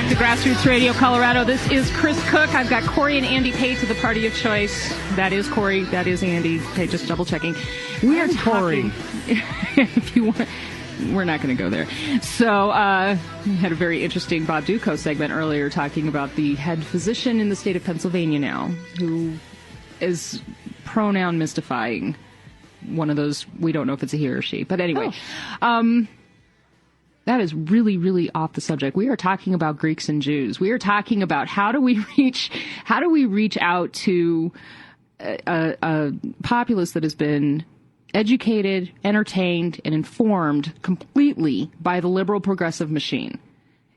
back to Grassroots Radio Colorado. This is Kris Cook. I've got Cori and Andy Pate to the party of choice. That is Cori. That is Andy. Hey, just double checking. We are talking. If you want, we're not going to go there. So we had a very interesting Bob Duco segment earlier talking about the head physician in the state of Pennsylvania now, who is pronoun mystifying. One of those, we don't know if it's a he or she. But anyway, that is really, really off the subject. We are talking about Greeks and Jews. We are talking about how do we reach out to a populace that has been educated, entertained, and informed completely by the liberal progressive machine.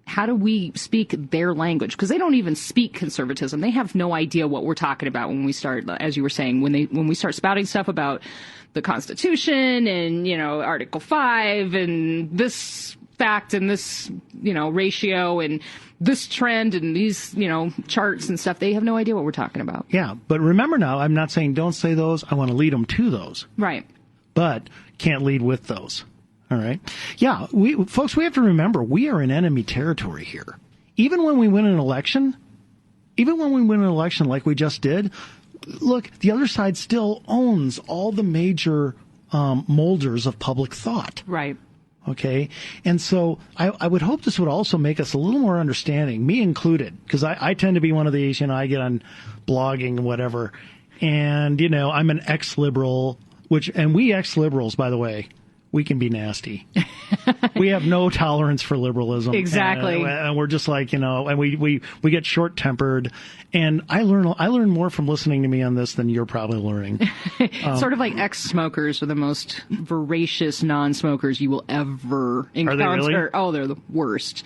How do we speak their language? Because they don't even speak conservatism. They have no idea what we're talking about when we start, as you were saying, when we start spouting stuff about the Constitution and, Article 5 and this fact and this, ratio and this trend and these, charts and stuff. They have no idea what we're talking about. Yeah, but remember now, I'm not saying don't say those. I want to lead them to those. Right. But can't lead with those. All right. Yeah, folks, we have to remember we are in enemy territory here. Even when we win an election like we just did, look, the other side still owns all the major molders of public thought. Right. Okay. And so I would hope this would also make us a little more understanding, me included, because I tend to be one of these, I get on blogging and whatever. And, I'm an ex-liberal, and we ex-liberals, by the way, we can be nasty. We have no tolerance for liberalism. Exactly. And we're just like, and we get short-tempered. And I learn more from listening to me on this than you're probably learning. Sort of like ex-smokers are the most voracious non-smokers you will ever encounter. Are they really? Oh, they're the worst.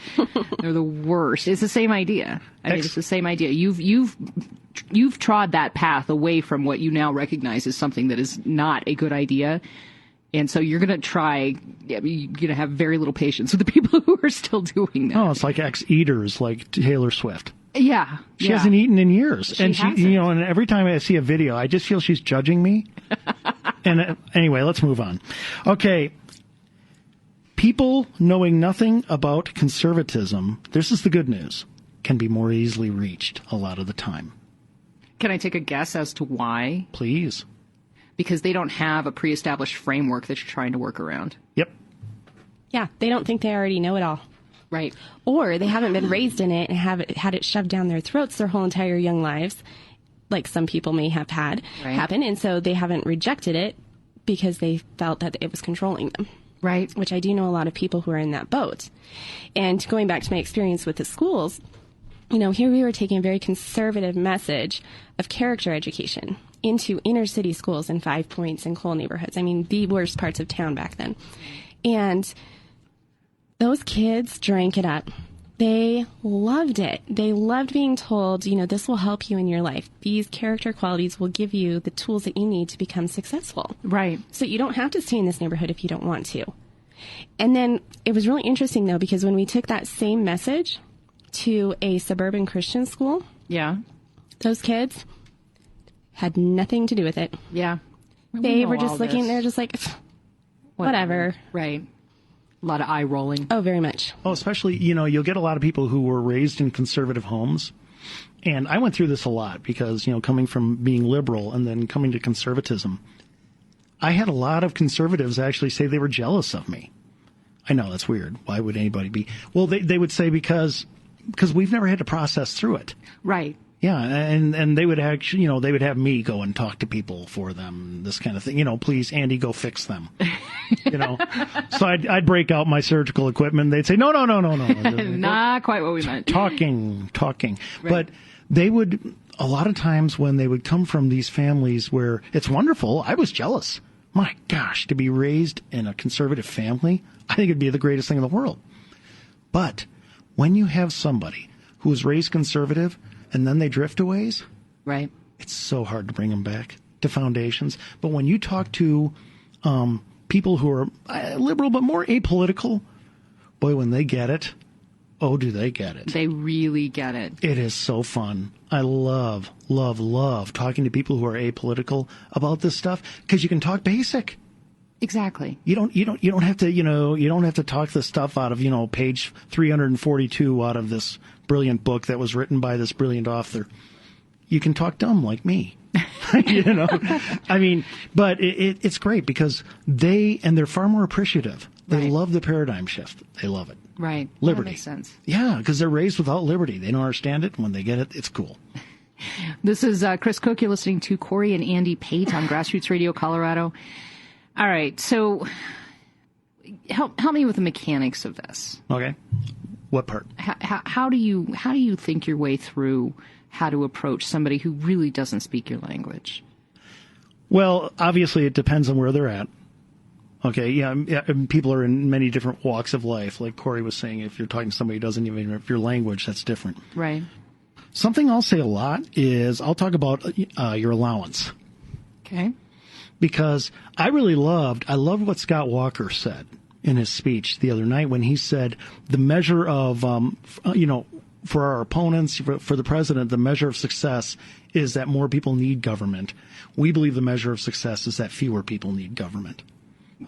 They're the worst. It's the same idea. It's the same idea. You've trod that path away from what you now recognize as something that is not a good idea. And so you're going to have very little patience with the people who are still doing that. Oh, it's like ex-eaters like Taylor Swift. Yeah. She hasn't eaten in years. And and every time I see a video, I just feel she's judging me. And anyway, let's move on. Okay. People knowing nothing about conservatism, this is the good news, can be more easily reached a lot of the time. Can I take a guess as to why? Please. Because they don't have a pre-established framework that you're trying to work around. Yep. Yeah, they don't think they already know it all. Right. Or they haven't been raised in it and had it shoved down their throats their whole entire young lives, like some people may have had happen. And so they haven't rejected it because they felt that it was controlling them. Right. Which I do know a lot of people who are in that boat. And going back to my experience with the schools, here we were taking a very conservative message of character education into inner city schools in 5 Points and coal neighborhoods. I mean, the worst parts of town back then. And those kids drank it up. They loved it. They loved being told, this will help you in your life. These character qualities will give you the tools that you need to become successful. Right. So you don't have to stay in this neighborhood if you don't want to. And then it was really interesting, though, because when we took that same message to a suburban Christian school, those kids had nothing to do with it. Yeah. They were just looking, they're just like, whatever. Right. A lot of eye rolling. Oh, very much. Oh, especially, you'll get a lot of people who were raised in conservative homes. And I went through this a lot because, coming from being liberal and then coming to conservatism, I had a lot of conservatives actually say they were jealous of me. I know, that's weird. Why would anybody be? Well, they would say because we've never had to process through it. Right. Yeah, and they would actually, they would have me go and talk to people for them, this kind of thing. Please, Andy, go fix them. So I'd break out my surgical equipment. They'd say, no. Not quite what we meant. Talking. Right. But they would, a lot of times when they would come from these families where it's wonderful, I was jealous. My gosh, to be raised in a conservative family, I think it'd be the greatest thing in the world. But when you have somebody who was raised conservative and then they drift a ways, right? It's so hard to bring them back to foundations. But when you talk to people who are liberal but more apolitical, boy, when they get it, oh, do they get it. They really get it. It is so fun. I love talking to people who are apolitical about this stuff because you can talk basic. Exactly. You don't have to, you don't have to talk the stuff out of, page 342 out of this brilliant book that was written by this brilliant author. You can talk dumb like me. I mean, but it's great because they're far more appreciative. They love the paradigm shift. They love it. Right. Liberty. That makes sense. Yeah, because they're raised without liberty. They don't understand it. When they get it, it's cool. This is Kris Cook. You're listening to Cori and Andy Pate on Grassroots Radio Colorado. All right, so help me with the mechanics of this. Okay. What part? How do you think your way through how to approach somebody who really doesn't speak your language? Well, obviously, it depends on where they're at. Okay, yeah, people are in many different walks of life. Like Cori was saying, if you're talking to somebody who doesn't even know your language, that's different. Right. Something I'll say a lot is I'll talk about your allowance. Okay. Because I loved what Scott Walker said in his speech the other night when he said the measure of, for our opponents, for the president, the measure of success is that more people need government. We believe the measure of success is that fewer people need government.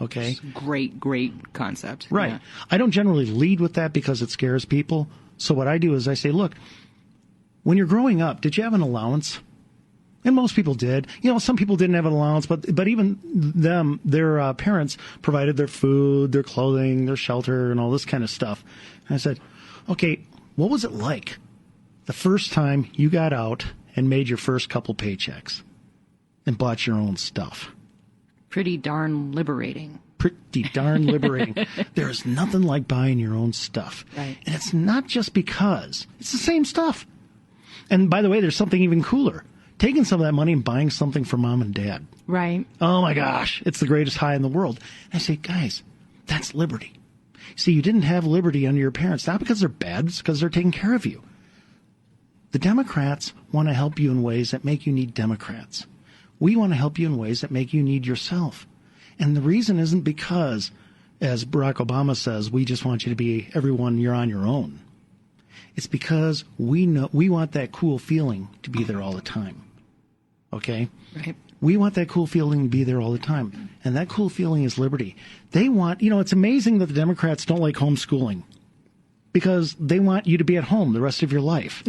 Okay? Great concept. Right. Yeah. I don't generally lead with that because it scares people. So what I do is I say, look, when you're growing up, did you have an allowance? And most people did. Some people didn't have an allowance, but even them, their parents provided their food, their clothing, their shelter, and all this kind of stuff. And I said, okay, what was it like the first time you got out and made your first couple paychecks and bought your own stuff? Pretty darn liberating. Pretty darn liberating. There's nothing like buying your own stuff. Right. And it's not just because. It's the same stuff. And by the way, there's something even cooler. Taking some of that money and buying something for mom and dad. Right. Oh, my gosh. It's the greatest high in the world. And I say, guys, that's liberty. See, you didn't have liberty under your parents, not because they're bad, it's because they're taking care of you. The Democrats want to help you in ways that make you need Democrats. We want to help you in ways that make you need yourself. And the reason isn't because, as Barack Obama says, we just want you to be everyone, you're on your own. It's because we want that cool feeling to be there all the time. Okay? Right. We want that cool feeling to be there all the time. And that cool feeling is liberty. They want, it's amazing that the Democrats don't like homeschooling because they want you to be at home the rest of your life.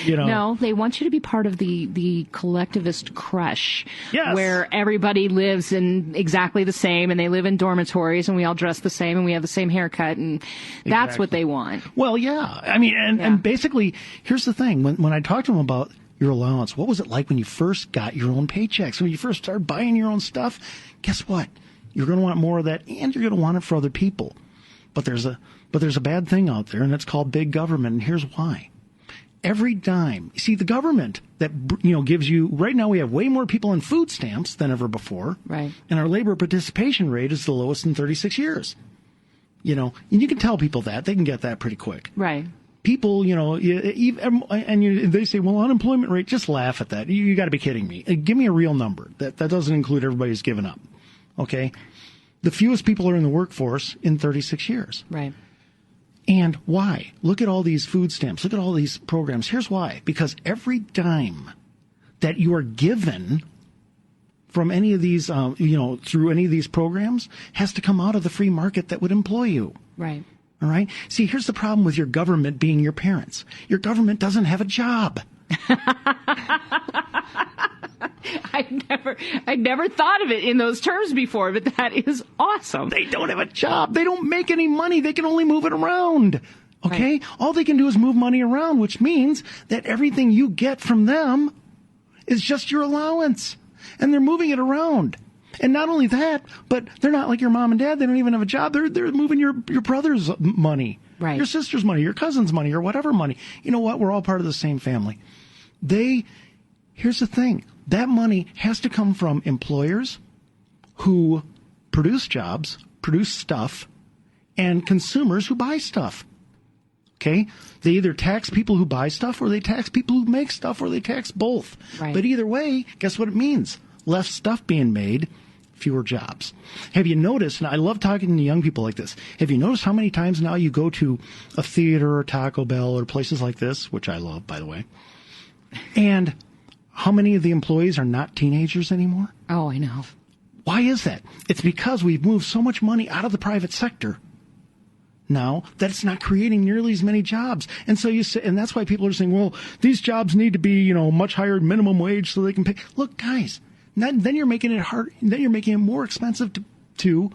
No, they want you to be part of the collectivist crush. Yes. Where everybody lives in exactly the same and they live in dormitories and we all dress the same and we have the same haircut and that's what they want. Well, yeah. I mean, and basically, here's the thing. When I talked to them about your allowance, what was it like when you first got your own paychecks? When you first started buying your own stuff? Guess what? You're going to want more of that and you're going to want it for other people. But there's a bad thing out there, and it's called big government, and here's why. Every dime, see, the government that gives you, right now we have way more people on food stamps than ever before. Right. And our labor participation rate is the lowest in 36 years. And you can tell people that. They can get that pretty quick. Right. People, they say, well, unemployment rate, just laugh at that. You got to be kidding me. Give me a real number. That doesn't include everybody who's given up. Okay? The fewest people are in the workforce in 36 years. Right. And why? Look at all these food stamps. Look at all these programs. Here's why. Because every dime that you are given from any of these, through any of these programs has to come out of the free market that would employ you. Right. All right? See, here's the problem with your government being your parents. Your government doesn't have a job. I'd never thought of it in those terms before, but that is awesome. They don't have a job. They don't make any money. They can only move it around. Okay? Right. All they can do is move money around, which means that everything you get from them is just your allowance. And they're moving it around. And not only that, but they're not like your mom and dad. They don't even have a job. They're moving your brother's money. Right. Your sister's money, your cousin's money, or whatever money. You know what? We're all part of the same family. Here's the thing. That money has to come from employers who produce jobs, produce stuff, and consumers who buy stuff. Okay? They either tax people who buy stuff, or they tax people who make stuff, or they tax both. Right. But either way, guess what it means? Less stuff being made, fewer jobs. Have you noticed, and I love talking to young people like this, have you noticed how many times now you go to a theater or Taco Bell or places like this, which I love, by the way, and how many of the employees are not teenagers anymore? Oh, I know. Why is that? It's because we've moved so much money out of the private sector now that it's not creating nearly as many jobs. And so and that's why people are saying, well, these jobs need to be, much higher minimum wage so they can pay. Look, guys, then you're making it hard. Then you're making it more expensive to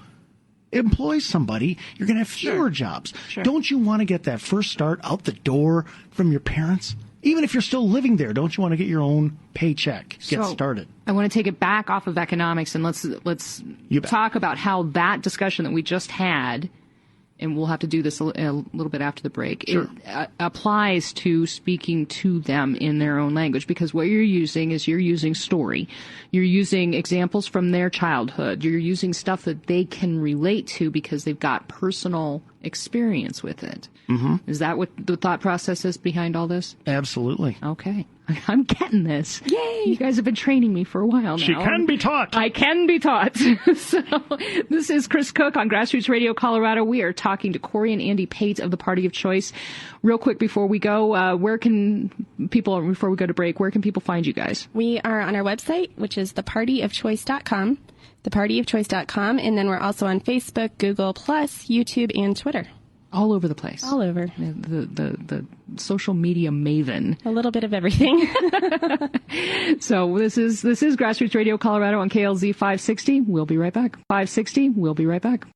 employ somebody. You're going to have fewer jobs. Sure. Don't you want to get that first start out the door from your parents? Even if you're still living there, don't you want to get your own paycheck, get started? I want to take it back off of economics, and let's talk about how that discussion that we just had, and we'll have to do this a little bit after the break, Sure. It applies to speaking to them in their own language, because what you're using story. You're using examples from their childhood. You're using stuff that they can relate to because they've got personal experience with it. Mm-hmm. Is that what the thought process is behind all this? Absolutely. Okay. I'm getting this. Yay! You guys have been training me for a while now. She can be taught. I can be taught. So this is Kris Cook on Grassroots Radio Colorado. We are talking to Cori and Andy Pate of the Party of Choice. Real quick before we go, before we go to break, where can people find you guys? We are on our website, which is thepartyofchoice.com, thepartyofchoice.com, and then we're also on Facebook, Google+, YouTube, and Twitter. All over the place. All over. The social media maven. A little bit of everything. So this is Grassroots Radio Colorado on KLZ 560. We'll be right back. 560. We'll be right back.